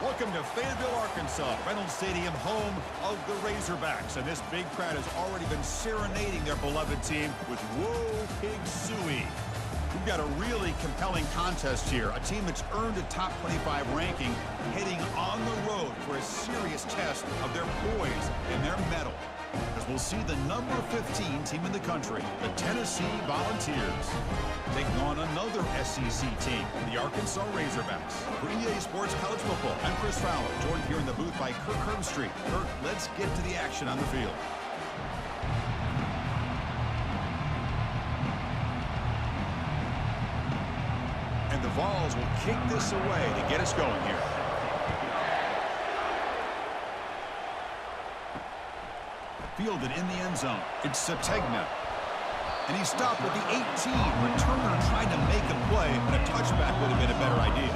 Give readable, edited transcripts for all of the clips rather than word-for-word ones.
Welcome to Fayetteville, Arkansas, Reynolds Stadium, home of the Razorbacks. And this big crowd has already been serenading their beloved team with Whoa Pig Sooie. We've got a really compelling contest here. A team that's earned a top 25 ranking heading on the road for a serious test of their poise and their mettle. As we'll see the number 15 team in the country, the Tennessee Volunteers, taking on another SEC team, the Arkansas Razorbacks. For EA Sports College Football, I'm Chris Fowler, joined here in the booth by Kirk Herbstreit. Kirk, let's get to the action on the field. And the Vols will kick this away to get us going here. Fielded in the end zone. It's Sategna. And he stopped with the 18. Returner trying to make a play, and a touchback would have been a better idea.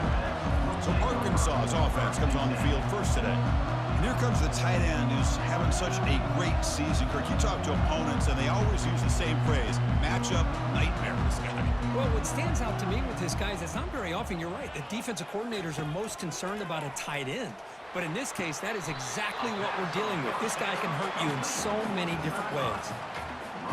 So Arkansas's offense comes on the field first today. And here comes the tight end who's having such a great season. Kirk, you talk to opponents, and they always use the same phrase, matchup nightmare, this guy. Well, what stands out to me with this guy is it's not very often, you're right, the defensive coordinators are most concerned about a tight end. But in this case, that is exactly what we're dealing with. This guy can hurt you in so many different ways.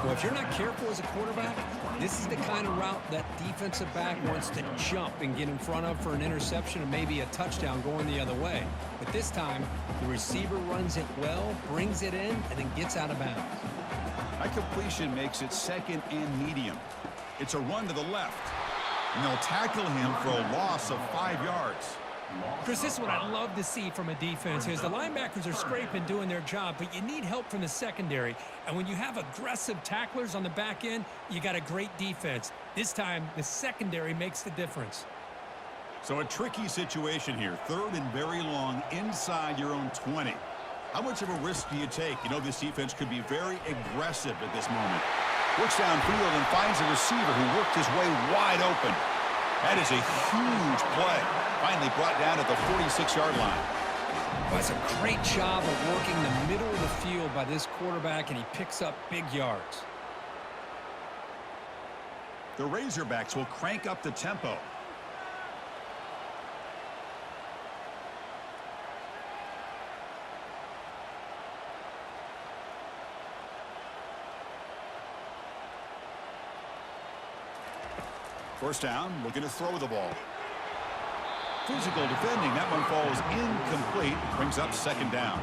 Well, if you're not careful as a quarterback, this is the kind of route that defensive back wants to jump and get in front of for an interception and maybe a touchdown going the other way. But this time, the receiver runs it well, brings it in, and then gets out of bounds. That completion makes it second and medium. It's a run to the left. And they'll tackle him for a loss of 5 yards. Chris, this is what I love to see from a defense is the linebackers are scraping, doing their job, but you need help from the secondary. And when you have aggressive tacklers on the back end, you got a great defense. This time, the secondary makes the difference. So a tricky situation here. Third and very long inside your own 20. How much of a risk do you take? You know, this defense could be very aggressive at this moment. Looks downfield and finds a receiver who worked his way wide open. That is a huge play. Finally brought down at the 46-yard line. Well, that's a great job of working the middle of the field by this quarterback, and he picks up big yards. The Razorbacks will crank up the tempo. First down, looking to throw the ball. Physical defending, that one falls incomplete, brings up second down.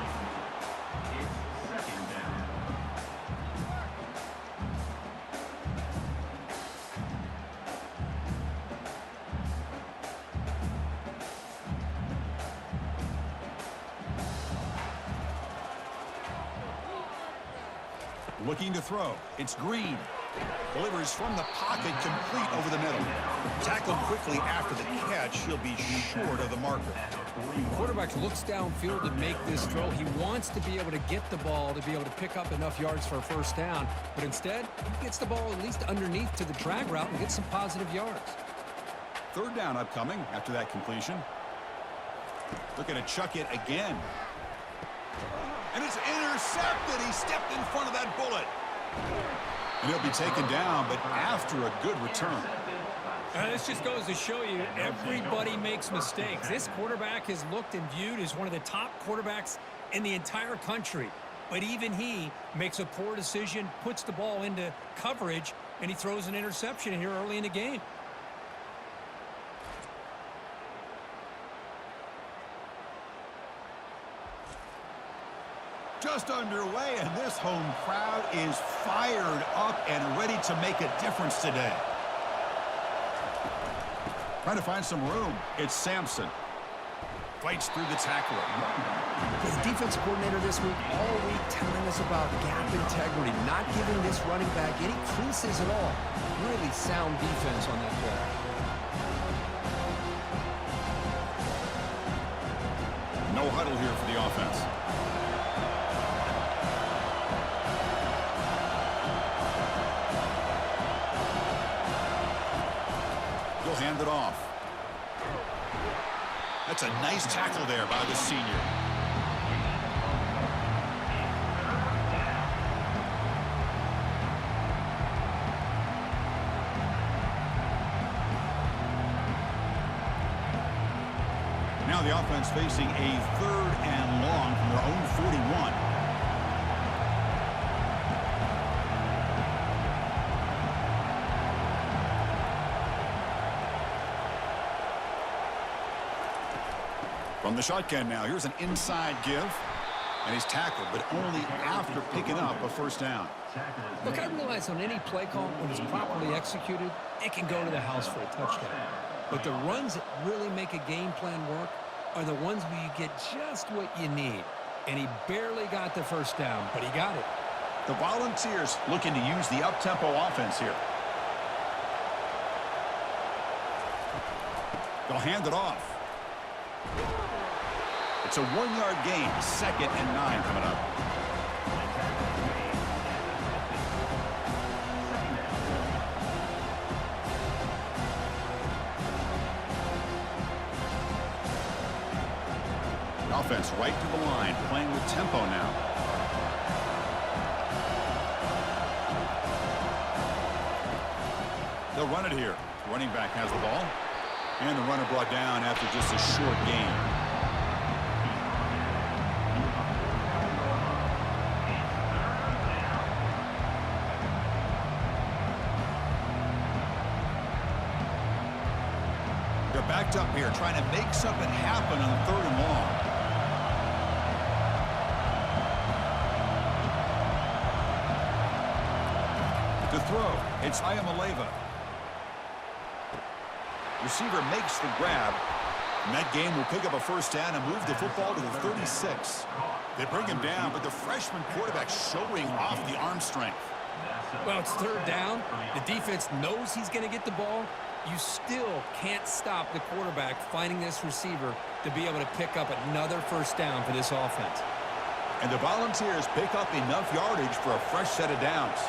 Looking to throw, it's Green. Delivers from the pocket, complete over the middle. Tackled quickly after the catch. He'll be short of the marker. The quarterback looks downfield to make this throw. He wants to be able to get the ball to be able to pick up enough yards for a first down. But instead, he gets the ball at least underneath to the drag route and gets some positive yards. Third down upcoming after that completion. Looking to chuck it again. And it's intercepted. He stepped in front of that bullet. And he'll be taken down, but after a good return. This just goes to show you everybody makes mistakes. This quarterback is looked and viewed as one of the top quarterbacks in the entire country. But even he makes a poor decision, puts the ball into coverage, and he throws an interception here early in the game. Just underway, and this home crowd is fired up and ready to make a difference today. Trying to find some room. It's Sampson. Fights through the tackler. The defensive coordinator this week, all week telling us about gap integrity, not giving this running back any creases at all. Really sound defense on that play. No huddle here for the offense. He'll hand it off. That's a nice tackle there by the senior. Now Now the offense facing a 3rd and long from their own 41. From the shotgun now, here's an inside give. And he's tackled, but only after picking up a first down. Look, I realize on any play call, when it's properly executed, it can go to the house for a touchdown. But the runs that really make a game plan work are the ones where you get just what you need. And he barely got the first down, but he got it. The Volunteers looking to use the up-tempo offense here. They'll hand it off. It's a 1-yard gain, 2nd and 9 coming up. Offense right to the line, playing with tempo now. They'll run it here. The running back has the ball. And the runner brought down after just a short gain. They're backed up here, trying to make something happen on 3rd and long. To throw, it's Iamaleava. Receiver makes the grab. And that game will pick up a first down and move the football to the 36. They bring him down, but the freshman quarterback showing off the arm strength. Well, it's 3rd down. The defense knows he's going to get the ball. You still can't stop the quarterback finding this receiver to be able to pick up another first down for this offense. And the Volunteers pick up enough yardage for a fresh set of downs.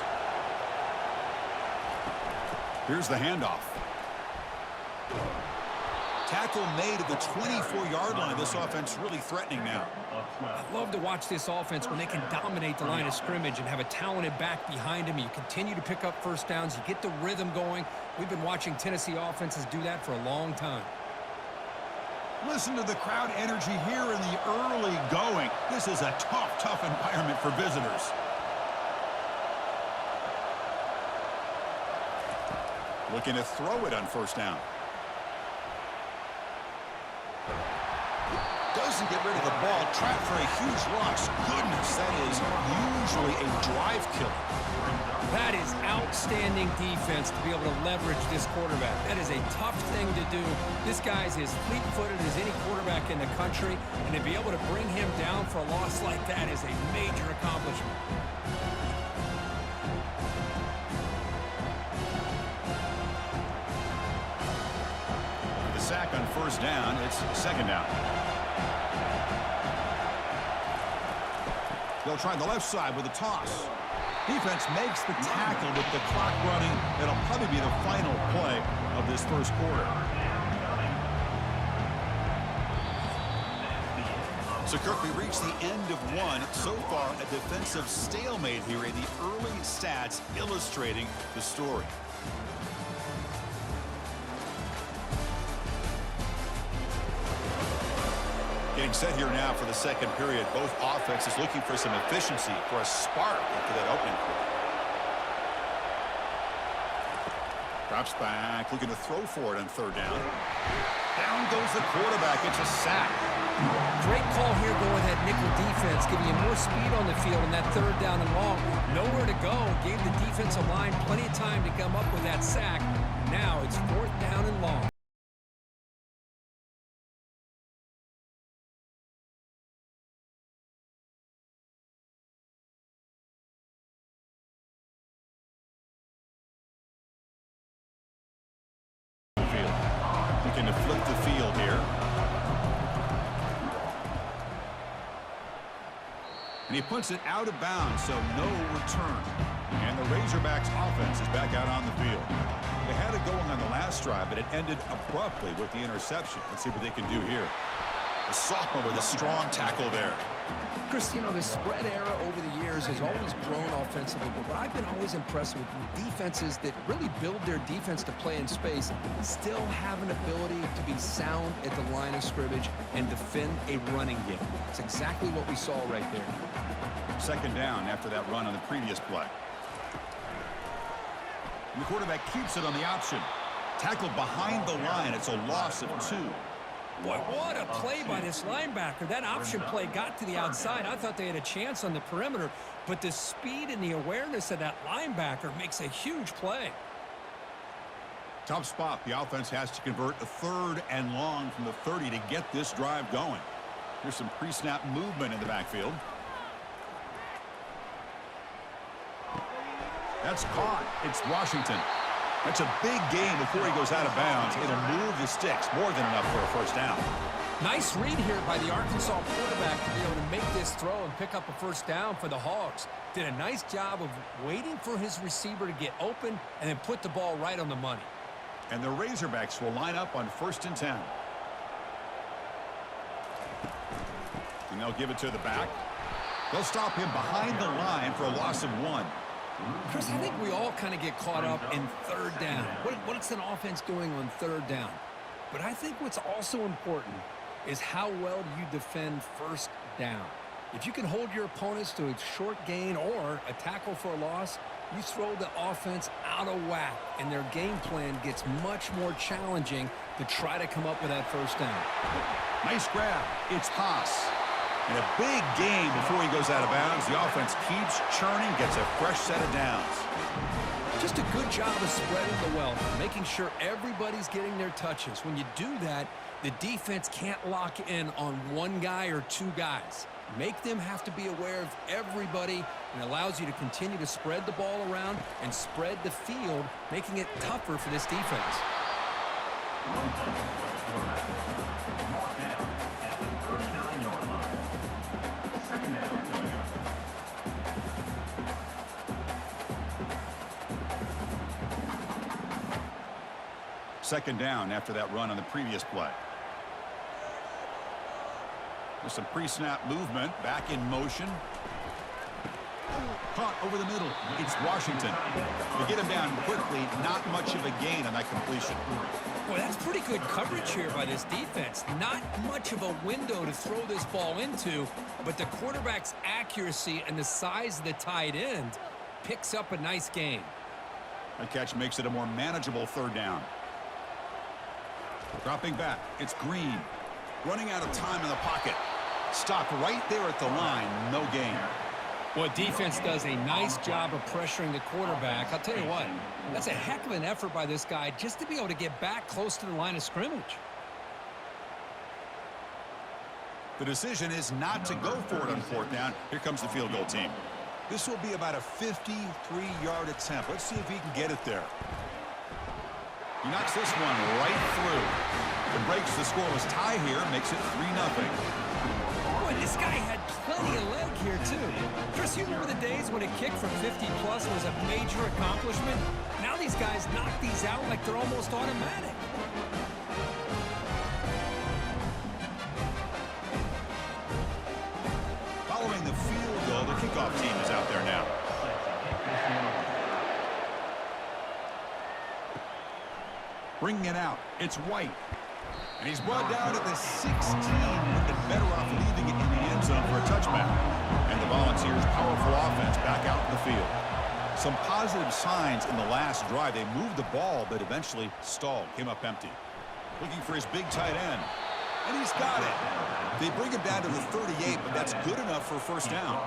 Here's the handoff. Tackle made at the 24-yard line. This offense really threatening now. I love to watch this offense when they can dominate the line of scrimmage and have a talented back behind him. You continue to pick up first downs. You get the rhythm going. We've been watching Tennessee offenses do that for a long time. Listen to the crowd energy here in the early going. This is a tough environment for visitors. Looking to throw it on first down. Doesn't get rid of the ball, trapped for a huge loss. Goodness, that is usually a drive killer. That is outstanding defense to be able to leverage this quarterback. That is a tough thing to do. This guy's as fleet-footed as any quarterback in the country, and to be able to bring him down for a loss like that is a major accomplishment. The sack on first down, it's 2nd down. They'll try the left side with a toss. Defense makes the tackle with the clock running. It'll probably be the final play of this first quarter. So, Kirk, we reached the end of one. So far, a defensive stalemate here in the early stats illustrating the story. Getting set here now for the second period. Both offenses looking for some efficiency, for a spark after that opening quarter. Drops back, looking to throw for it on 3rd down. Down goes the quarterback. It's a sack. Great call here going with that nickel defense, giving you more speed on the field in that 3rd down and long. Nowhere to go. Gave the defensive line plenty of time to come up with that sack. Now it's 4th down and long. Looking to flip the field here. And he puts it out of bounds, so no return. And the Razorbacks offense is back out on the field. They had it going on the last drive, but it ended abruptly with the interception. Let's see what they can do here. The sophomore with a strong tackle there. Chris, you know, the spread era over the years has always grown offensively, but what I've been always impressed with defenses that really build their defense to play in space still have an ability to be sound at the line of scrimmage and defend a running game. It's exactly what we saw right there. Second down after that run on the previous play. And the quarterback keeps it on the option. Tackled behind the line. It's a loss of 2. Boy, what a play by this linebacker. That option play got to the outside. I thought they had a chance on the perimeter, but the speed and the awareness of that linebacker makes a huge play. Tough spot. The offense has to convert a 3rd and long from the 30 to get this drive going. Here's some pre-snap movement in the backfield. That's caught. It's Washington. That's a big gain before he goes out of bounds. It'll move the sticks, more than enough for a first down. Nice read here by the Arkansas quarterback to be able to make this throw and pick up a first down for the Hogs. Did a nice job of waiting for his receiver to get open and then put the ball right on the money. And the Razorbacks will line up on 1st and 10. And they'll give it to the back. They'll stop him behind the line for a loss of 1. Chris, I think we all kind of get caught up in 3rd down. What's an offense doing on 3rd down? But I think what's also important is how well do you defend 1st down. If you can hold your opponents to a short gain or a tackle for a loss, you throw the offense out of whack, and their game plan gets much more challenging to try to come up with that 1st down. Nice grab. It's Haas. And a big gain before he goes out of bounds. The offense keeps churning, gets a fresh set of downs. Just a good job of spreading the wealth, making sure everybody's getting their touches. When you do that, the defense can't lock in on one guy or 2 guys. Make them have to be aware of everybody, and allows you to continue to spread the ball around and spread the field, making it tougher for this defense. Second down after that run on the previous play. There's some pre-snap movement. Back in motion. Caught over the middle. It's Washington. They get him down quickly. Not much of a gain on that completion. Boy, that's pretty good coverage here by this defense. Not much of a window to throw this ball into, but the quarterback's accuracy and the size of the tight end picks up a nice gain. That catch makes it a more manageable 3rd down. Dropping back, it's Green. Running out of time in the pocket. Stopped right there at the line, no gain. Well, defense does a nice job of pressuring the quarterback. I'll tell you what, that's a heck of an effort by this guy just to be able to get back close to the line of scrimmage. The decision is not to go for it on 4th down. Here comes the field goal team. This will be about a 53-yard attempt. Let's see if he can get it there. He knocks this one right through. It breaks the scoreless tie here, makes it 3-0. Boy, this guy had plenty of leg here, too. Chris, you remember the days when a kick from 50-plus was a major accomplishment? Now these guys knock these out like they're almost automatic. Following the field goal, the kickoff team is out there now. Bringing it out, it's White. And he's brought down at the 16. Would have been better off leaving it in the end zone for a touchback. And the Volunteers' powerful offense back out in the field. Some positive signs in the last drive. They moved the ball, but eventually stalled, came up empty. Looking for his big tight end. And he's got it. They bring him down to the 38, but that's good enough for a first down.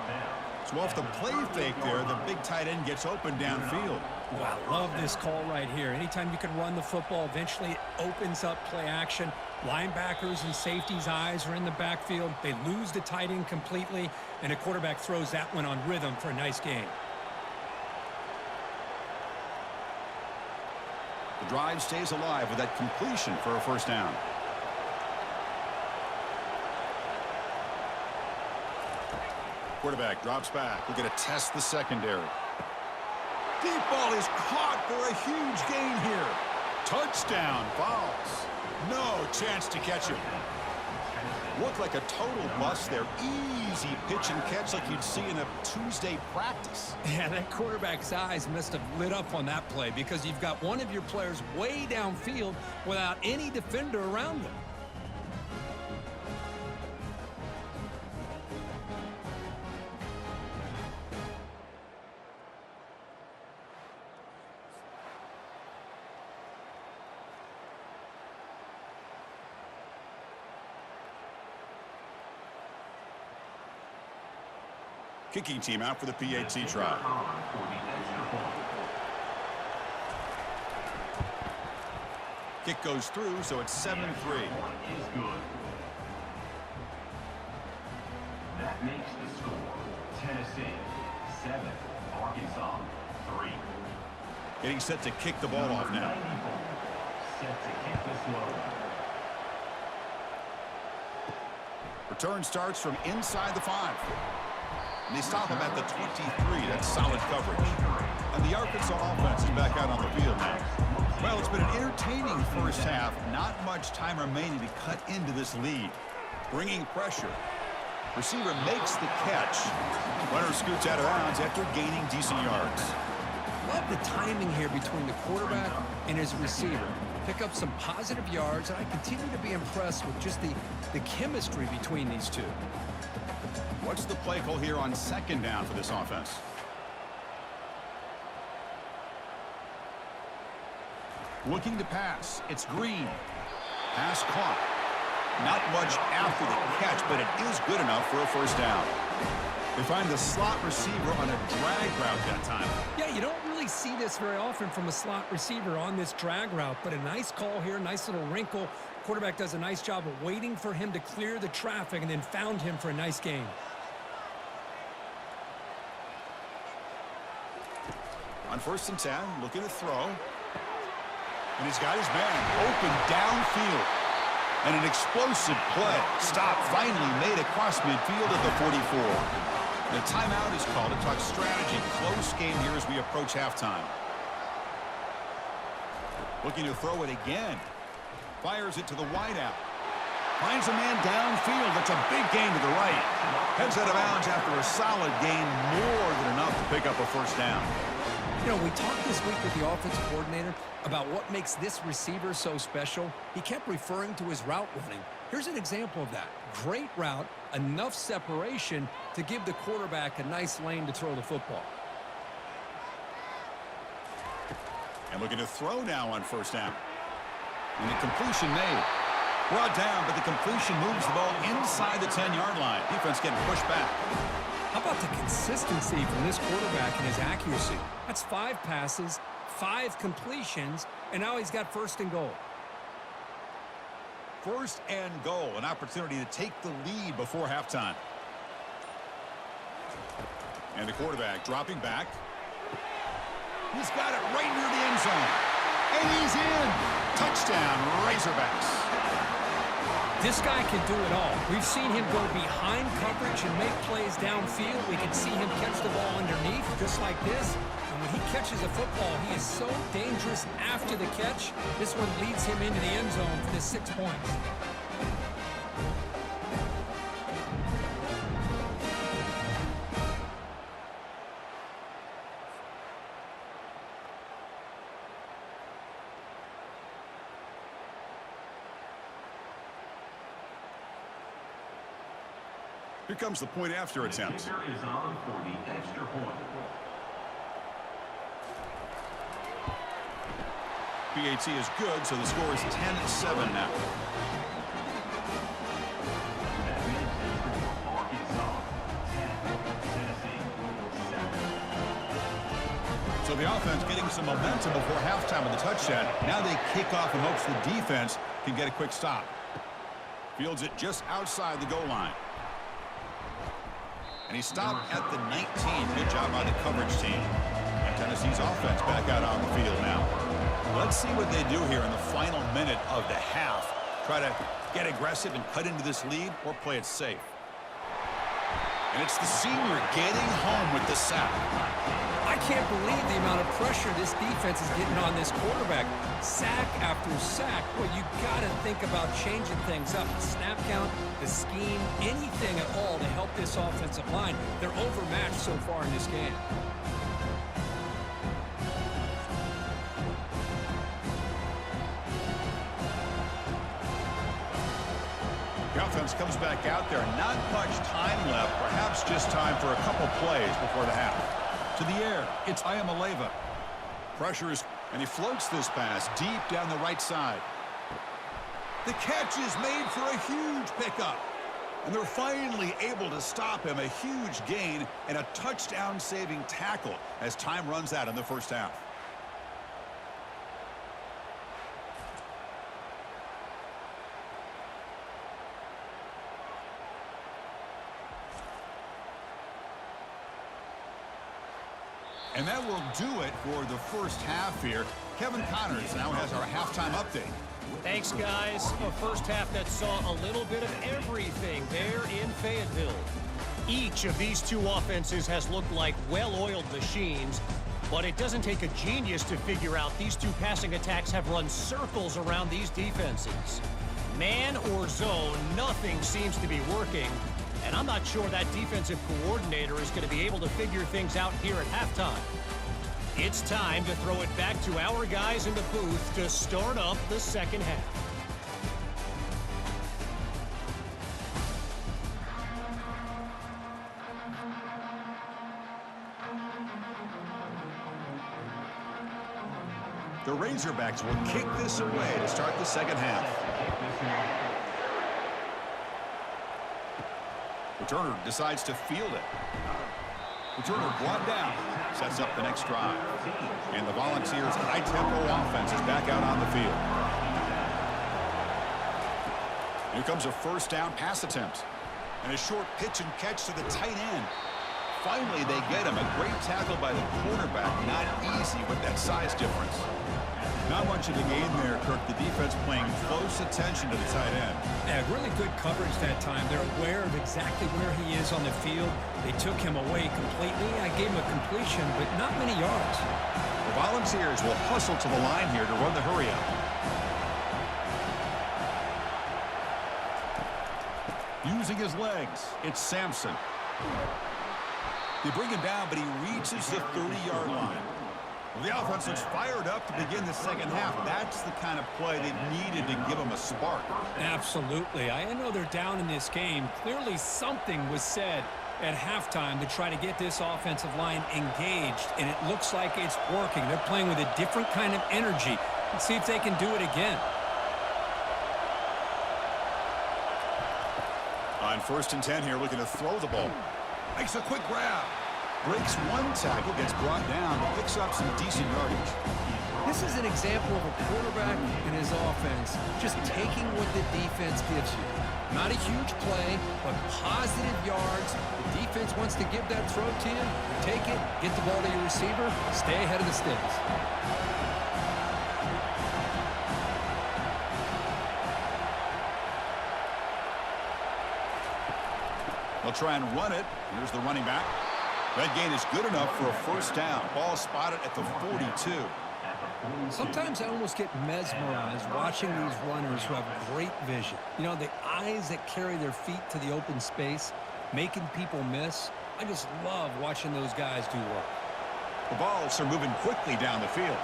So off the play fake there, the big tight end gets open downfield. Wow, love this call right here. Anytime you can run the football, eventually it opens up play action. Linebackers and safeties' eyes are in the backfield. They lose the tight end completely, and the quarterback throws that one on rhythm for a nice gain. The drive stays alive with that completion for a first down. Quarterback drops back. We're going to test the secondary. Deep ball is caught for a huge gain here. Touchdown, Vols. No chance to catch him. Looked like a total bust there. Easy pitch and catch like you'd see in a Tuesday practice. Yeah, that quarterback's eyes must have lit up on that play because you've got one of your players way downfield without any defender around them. Kicking team out for the PAT try. Kick goes through, so it's 7-3. That makes the score Tennessee 7, Arkansas 3. Getting set to kick the ball off now. Set to kick this one. Return starts from inside the 5. And they stop him at the 23. That's solid coverage. And the Arkansas offense is back out on the field now. Well, it's been an entertaining first half. Not much time remaining to cut into this lead. Bringing pressure. Receiver makes the catch. Runner scoots out of bounds after gaining decent yards. Love the timing here between the quarterback and his receiver. Pick up some positive yards, and I continue to be impressed with just the chemistry between these two. What's the play call here on second down for this offense? Looking to pass. It's Green. Pass caught. Not much after the catch, but it is good enough for a first down. They find the slot receiver on a drag route that time. Yeah, you don't really see this very often from a slot receiver on this drag route, but a nice call here, nice little wrinkle. Quarterback does a nice job of waiting for him to clear the traffic and then found him for a nice gain. On 1st and 10, looking to throw. And he's got his man open downfield. And an explosive play. Stop finally made across midfield at the 44. The timeout is called to talk strategy. Close game here as we approach halftime. Looking to throw it again. Fires it to the wideout. Finds a man downfield. That's a big gain to the right. Heads out of bounds after a solid gain. More than enough to pick up a first down. You know, we talked this week with the offensive coordinator about what makes this receiver so special. He kept referring to his route running. Here's an example of that. Great route, enough separation to give the quarterback a nice lane to throw the football. And looking to throw now on first down. And the completion made. Brought down, but the completion moves the ball inside the 10-yard line. Defense getting pushed back. How about the consistency from this quarterback and his accuracy? That's 5 passes, 5 completions, and now he's got 1st and goal. 1st and goal, an opportunity to take the lead before halftime. And the quarterback dropping back. He's got it right near the end zone. And he's in. Touchdown, Razorbacks. This guy can do it all. We've seen him go behind coverage and make plays downfield. We can see him catch the ball underneath, just like this. And when he catches a football, he is so dangerous after the catch. This one leads him into the end zone for the 6 points. Here comes the point after attempt. The kicker is on for the extra point. PAT is good, so the score is 10-7 now. That means the score Arkansas 10, Tennessee 7. So the offense getting some momentum before halftime with the touchdown. Now they kick off in hopes the defense can get a quick stop. Fields it just outside the goal line. And he stopped at the 19. Good job by the coverage team. And Tennessee's offense back out on the field now. Let's see what they do here in the final minute of the half. Try to get aggressive and cut into this lead or play it safe. And it's the senior getting home with the sack. I can't believe the amount of pressure this defense is getting on this quarterback. Sack after sack. Well, you got to think about changing things up. The snap count, the scheme, anything at all to help this offensive line. They're overmatched so far in this game. The offense comes back out there. Not much time left. Perhaps just time for a couple plays before the half. To the air, it's Iamaleava. Pressure is, and he floats this pass deep down the right side. The catch is made for a huge pickup. And they're finally able to stop him. A huge gain and a touchdown-saving tackle as time runs out in the first half. And that will do it for the first half here. Kevin Connors now has our halftime update. Thanks, guys. A first half that saw a little bit of everything there in Fayetteville. Each of these two offenses has looked like well-oiled machines, but it doesn't take a genius to figure out these two passing attacks have run circles around these defenses. Man or zone, nothing seems to be working. And I'm not sure that defensive coordinator is going to be able to figure things out here at halftime. It's time to throw it back to our guys in the booth to start up the second half. The Razorbacks will kick this away to start the second half. Returner decides to field it. Returner brought down, sets up the next drive. And the Volunteers' high-tempo offense is back out on the field. Here comes a first down pass attempt. And a short pitch and catch to the tight end. Finally, they get him. A great tackle by the quarterback. Not easy with that size difference. Not much of a gain there, Kirk. The defense paying close attention to the tight end. Yeah, really good coverage that time. They're aware of exactly where he is on the field. They took him away completely. I gave him a completion, but not many yards. The Volunteers will hustle to the line here to run the hurry-up. Using his legs, it's Sampson. They bring him down, but he reaches the 30-yard line. Well, the offense looks fired up to begin the second half. That's the kind of play they've needed to give them a spark. Absolutely. I know they're down in this game. Clearly something was said at halftime to try to get this offensive line engaged, and it looks like it's working. They're playing with a different kind of energy. Let's see if they can do it again. On 1st and 10 here, looking to throw the ball. Makes a quick grab. Breaks one tackle, gets brought down, but picks up some decent yardage. This is an example of a quarterback and his offense just taking what the defense gives you. Not a huge play, but positive yards. The defense wants to give that throw to you. You take it, get the ball to your receiver, stay ahead of the sticks. They'll try and run it. Here's the running back. That gain is good enough for a first down. Ball spotted at the 42. Sometimes I almost get mesmerized watching these runners who have great vision. You know, the eyes that carry their feet to the open space, making people miss. I just love watching those guys do work. The balls are moving quickly down the field.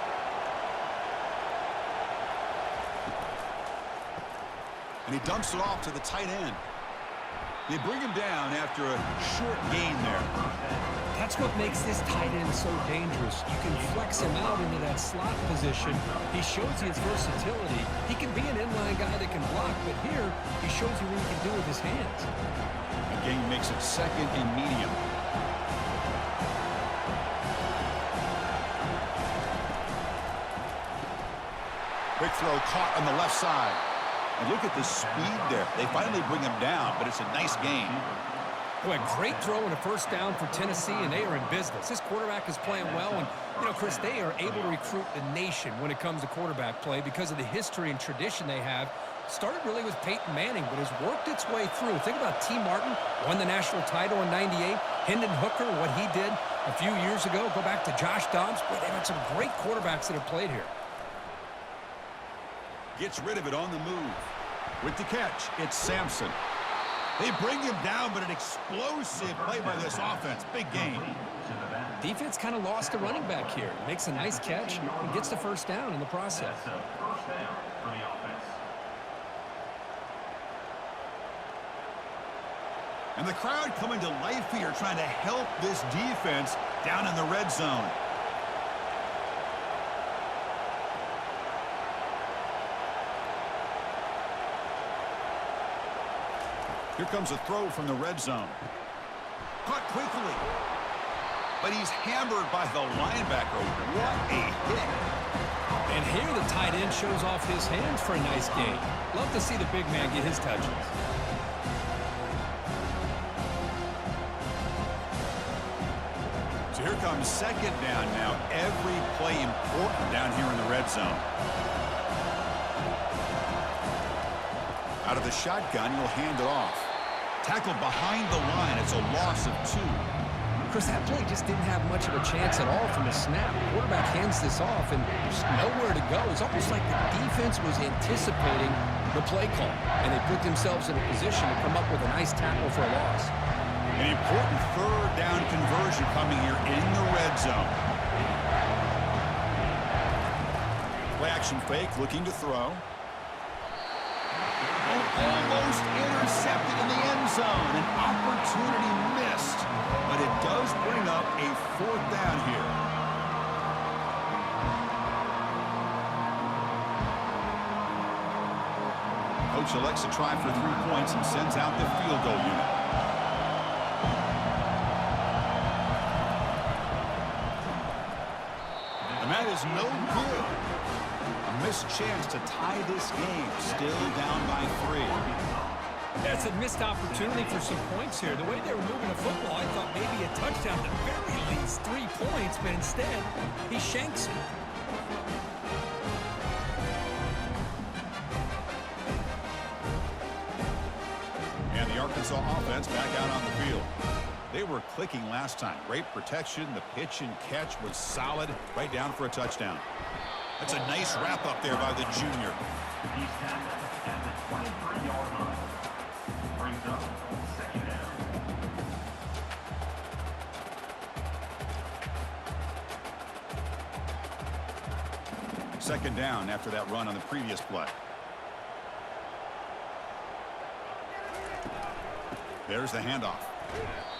And he dumps it off to the tight end. They bring him down after a short gain there. That's what makes this tight end so dangerous. You can flex him out into that slot position. He shows you his versatility. He can be an inline guy that can block, but here he shows you what he can do with his hands. The game makes it 2nd and medium. Quick throw caught on the left side. And look at the speed there. They finally bring him down, but it's a nice gain. Boy, a great throw and a first down for Tennessee, and they are in business. This quarterback is playing well, and, you know, Chris, they are able to recruit the nation when it comes to quarterback play because of the history and tradition they have Started really with Peyton Manning, but has worked its way through. Think about T. Martin, won the national title in '98. Hendon Hooker, what he did a few years ago. Go back to Josh Dobbs. Boy, they've had some great quarterbacks that have played here. Gets rid of it on the move. With the catch, it's Sampson. They bring him down, but an explosive play by this offense. Big game. Defense kind of lost a running back here. Makes a nice catch and gets the first down in the process. That's a first down for the offense. And the crowd coming to life here, trying to help this defense down in the red zone. Here comes a throw from the red zone. Caught quickly. But he's hammered by the linebacker. What a hit. And here the tight end shows off his hands for a nice gain. Love to see the big man get his touches. So here comes second down now. Every play important down here in the red zone. Out of the shotgun, he'll hand it off. Tackled behind the line. It's a loss of 2. Chris, that play just didn't have much of a chance at all from the snap. The quarterback hands this off, and there's nowhere to go. It's almost like the defense was anticipating the play call, and they put themselves in a position to come up with a nice tackle for a loss. An important third down conversion coming here in the red zone. Play action fake, looking to throw. Almost intercepted in the end zone. An opportunity missed. But it does bring up a fourth down here. Coach elects to try for 3 points and sends out the field goal unit. And that is no good. A missed chance to tie this game. Still down by 3. That's a missed opportunity for some points here. The way they were moving the football, I thought maybe a touchdown, at the very least 3 points, but instead, he shanks it. And the Arkansas offense back out on the field. They were clicking last time. Great protection. The pitch and catch was solid. Right down for a touchdown. That's a nice wrap up there by the junior. He's tackled at the 23-yard line. Brings up second down. Second down after that run on the previous play. There's the handoff.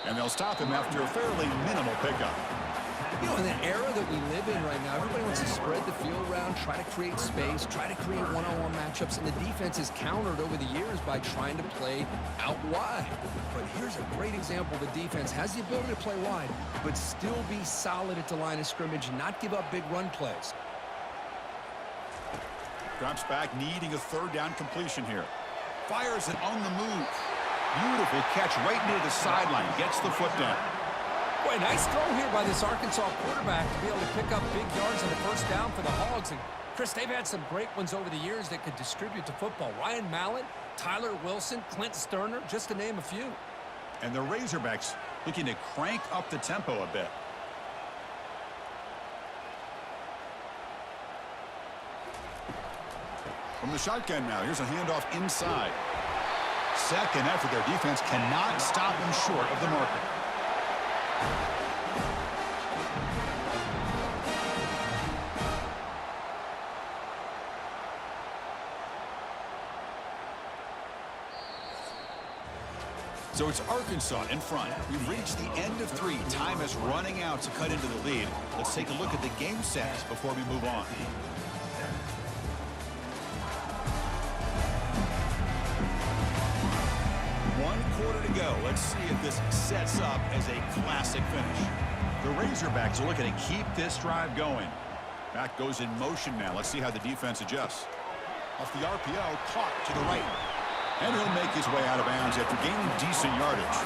And they'll stop him after a fairly minimal pickup. You know, in the era that we live in right now, everybody wants to spread the field around, try to create space, try to create one-on-one matchups, and the defense is countered over the years by trying to play out wide. But here's a great example. The defense has the ability to play wide, but still be solid at the line of scrimmage and not give up big run plays. Drops back, needing a third down completion here. Fires it on the move. Beautiful catch right near the sideline. Gets the foot down. Boy, nice throw here by this Arkansas quarterback to be able to pick up big yards on the first down for the Hogs. And Chris, they've had some great ones over the years that could distribute the football. Ryan Mallett, Tyler Wilson, Clint Sterner, just to name a few. And the Razorbacks looking to crank up the tempo a bit. From the shotgun now, here's a handoff inside. Second effort, their defense cannot stop them short of the marker. So it's Arkansas in front. We've reached the end of 3. Time is running out to cut into the lead. Let's take a look at the game stats before we move on. One quarter to go. Let's see if this sets up as a classic finish. The Razorbacks are looking to keep this drive going. Back goes in motion now. Let's see how the defense adjusts. Off the RPO, caught to the right. And he'll make his way out of bounds after gaining decent yardage.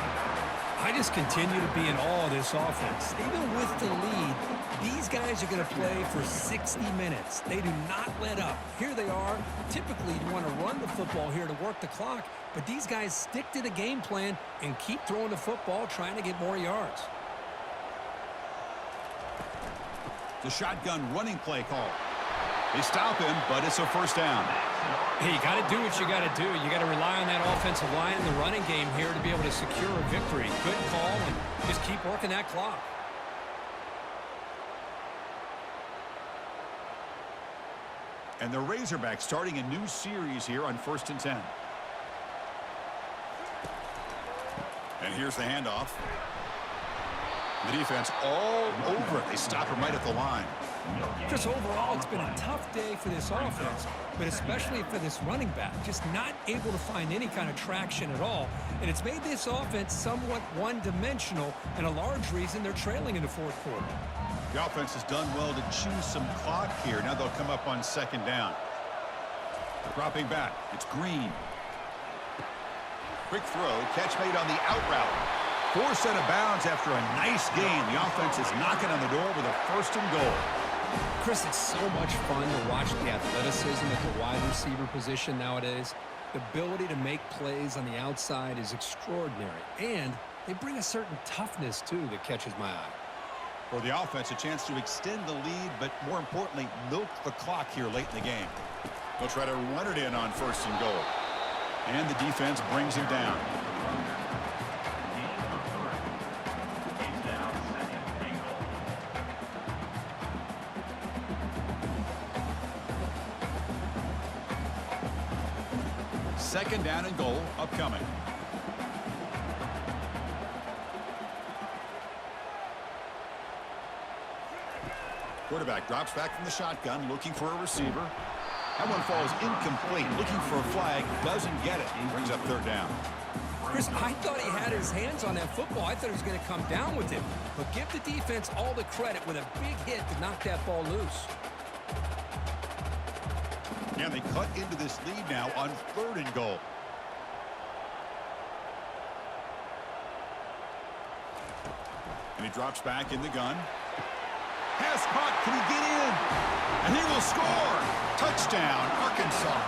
I just continue to be in awe of this offense. Even with the lead, these guys are going to play for 60 minutes. They do not let up. Here they are. Typically, you want to run the football here to work the clock, but these guys stick to the game plan and keep throwing the football, trying to get more yards. The shotgun running play call. They stop him, but it's a first down. Hey, you got to do what you got to do. You got to rely on that offensive line in the running game here to be able to secure a victory. Good call, and just keep working that clock. And the Razorbacks starting a new series here on 1st and 10. And here's the handoff. The defense all over it. They stop him right at the line. Just overall, it's been a tough day for this offense, but especially for this running back. Just not able to find any kind of traction at all. And it's made this offense somewhat one-dimensional, and a large reason they're trailing in the fourth quarter. The offense has done well to choose some clock here. Now they'll come up on 2nd down. Dropping back. It's Green. Quick throw. Catch made on the out route. Forced out of bounds after a nice gain. The offense is knocking on the door with a 1st and goal. Chris, it's so much fun to watch the athleticism at the wide receiver position nowadays. The ability to make plays on the outside is extraordinary, and they bring a certain toughness, too, that catches my eye. For the offense, a chance to extend the lead, but more importantly, milk the clock here late in the game. They'll try to run it in on 1st and goal. And the defense brings him down. Second down and goal upcoming. Quarterback drops back from the shotgun, looking for a receiver. That one falls incomplete, looking for a flag, doesn't get it. He brings up 3rd down. Chris, I thought he had his hands on that football. I thought he was going to come down with it. But give the defense all the credit with a big hit to knock that ball loose. And they cut into this lead now on 3rd and goal. And he drops back in the gun. Pass caught. Can he get in? And he will score. Touchdown, Arkansas.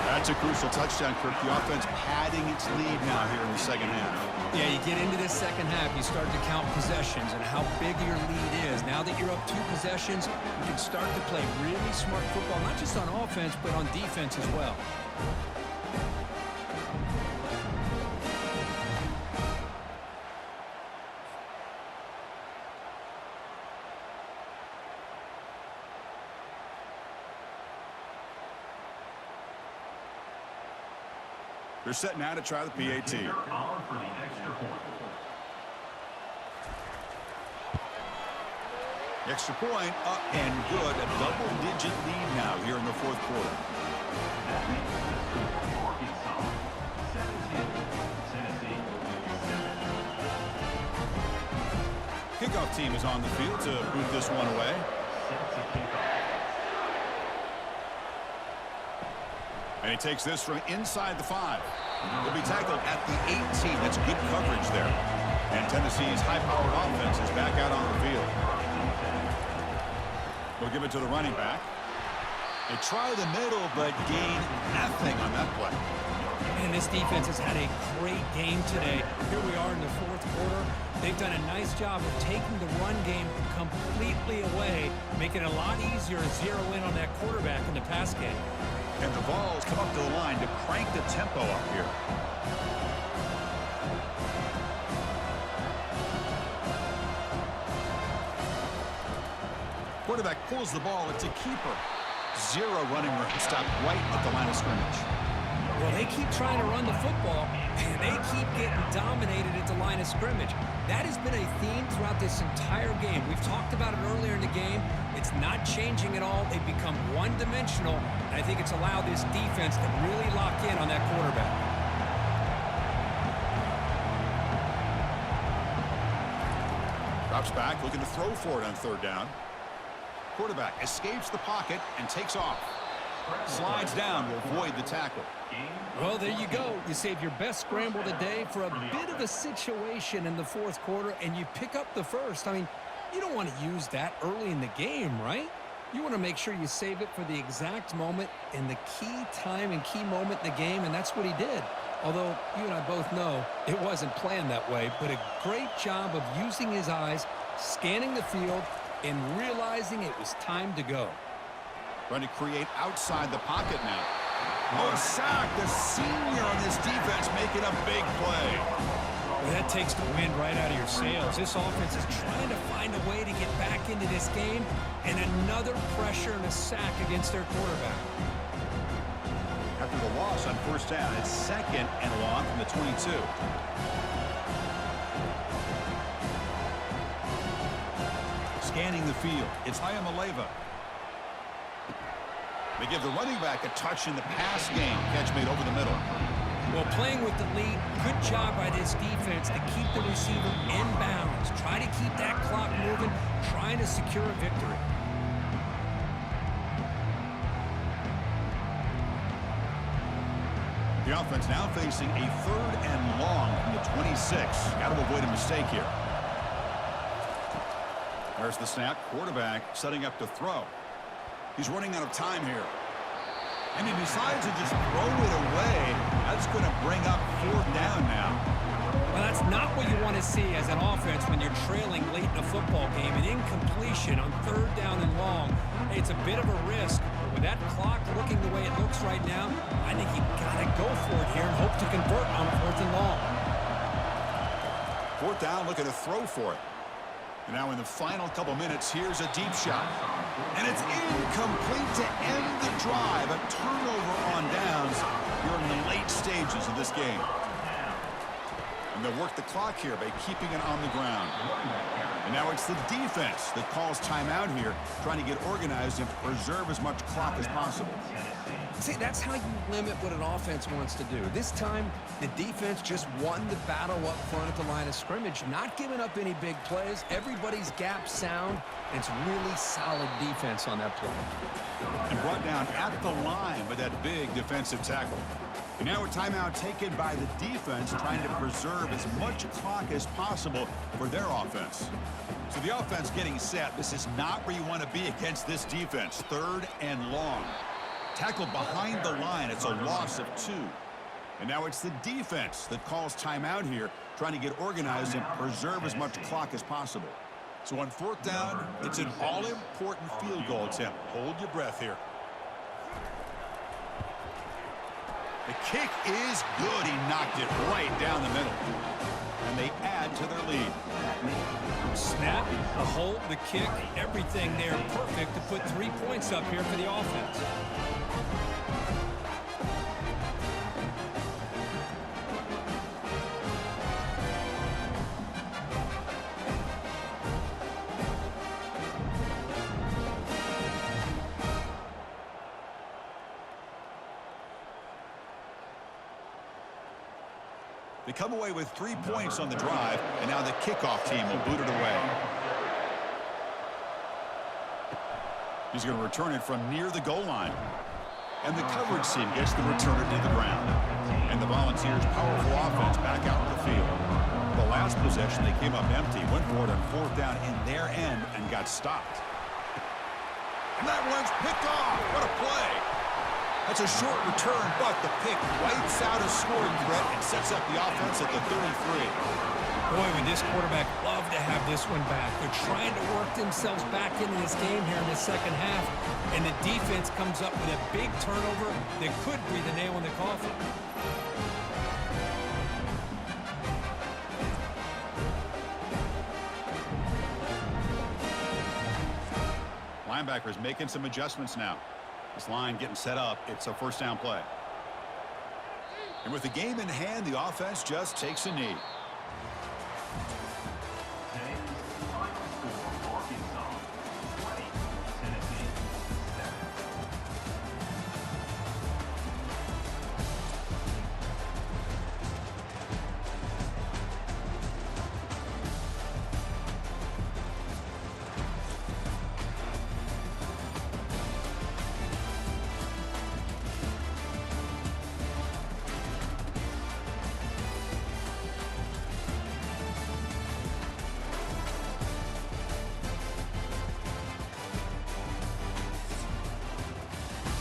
That's a crucial touchdown, Kirk. The offense padding its lead now here in the 2nd half. Yeah, you get into this 2nd half, you start to count possessions and how big your lead is. Now that you're up 2 possessions, you can start to play really smart football, not just on offense, but on defense as well. They're setting out to try the PAT. Extra point up and good. A double-digit lead now here in the 4th quarter. Kickoff team is on the field to boot this one away. And he takes this from inside the 5. He'll be tackled at the 18. That's good coverage there. And Tennessee's high-powered offense is back out on the field. They'll give it to the running back. They try the middle, but gain nothing on that play. Man, this defense has had a great game today. Here we are in the 4th quarter. They've done a nice job of taking the run game completely away, making it a lot easier to zero in on that quarterback in the pass game. And the Vols come up to the line to crank the tempo up here. Quarterback pulls the ball. It's a keeper. 0 running room. Stopped right at the line of scrimmage. Well, they keep trying to run the football, and they keep getting dominated at the line of scrimmage. That has been a theme throughout this entire game. We've talked about it earlier in the game. It's not changing at all. They've become one-dimensional, and I think it's allowed this defense to really lock in on that quarterback. Drops back, looking to throw for it on 3rd down. Quarterback escapes the pocket and takes off. Slides down to avoid the tackle. Well, there you go. You save your best scramble today for a bit of a situation in the fourth quarter, and you pick up the first. I mean, you don't want to use that early in the game, right? You want to make sure you save it for the exact moment and the key time and key moment in the game, and that's what he did. Although you and I both know it wasn't planned that way, but a great job of using his eyes, scanning the field, and realizing it was time to go. Trying to create outside the pocket now. Oh, sack. The senior on this defense making a big play. Well, that takes the wind right out of your sails. This offense is trying to find a way to get back into this game, and another pressure and a sack against their quarterback. After the loss on first down, it's 2nd and long from the 22. Scanning the field, it's Iamaleava. They give the running back a touch in the pass game. Catch made over the middle. Well, playing with the lead, good job by this defense to keep the receiver in bounds. Try to keep that clock moving, trying to secure a victory. The offense now facing a 3rd and long from the 26. Got to avoid a mistake here. There's the snap. Quarterback setting up to throw. He's running out of time here. And he decides to just throw it away. That's going to bring up 4th down now. Well, that's not what you want to see as an offense when you're trailing late in a football game. An incompletion on 3rd down and long. Hey, it's a bit of a risk. With that clock looking the way it looks right now, I think you've got to go for it here and hope to convert on 4th and long. 4th down, looking to throw for it. And now in the final couple minutes, here's a deep shot. And it's incomplete to end the drive. A turnover on downs here in the late stages of this game. And they'll work the clock here by keeping it on the ground. And now it's the defense that calls timeout here, trying to get organized and preserve as much clock as possible. See, that's how you limit what an offense wants to do. This time, the defense just won the battle up front at the line of scrimmage, not giving up any big plays. Everybody's gap sound. It's really solid defense on that play. And brought down at the line with that big defensive tackle. And now a timeout taken by the defense, trying to preserve as much clock as possible for their offense. So the offense getting set. This is not where you want to be against this defense. 3rd and long. Tackled behind the line. It's a loss of 2. And now it's the defense that calls timeout here, trying to get organized and preserve as much clock as possible. So on 4th down, it's an all-important field goal attempt. Hold your breath here. The kick is good. He knocked it right down the middle. And they add to their lead. Snap, the hold, the kick, everything there perfect to put 3 points up here for the offense. They come away with 3 points on the drive, and now the kickoff team will boot it away. He's going to return it from near the goal line. And the coverage team gets the returner to the ground. And the Volunteers' powerful offense back out in the field. The last possession, they came up empty, went for it on 4th down in their end, and got stopped. And that one's picked off. What a play. That's a short return, but the pick wipes out a scoring threat and sets up the offense at the 33. Boy, would this quarterback love to have this one back. They're trying to work themselves back into this game here in the second half, and the defense comes up with a big turnover that could be the nail in the coffin. Linebackers making some adjustments now. This line getting set up. It's a 1st down play. And with the game in hand, the offense just takes a knee.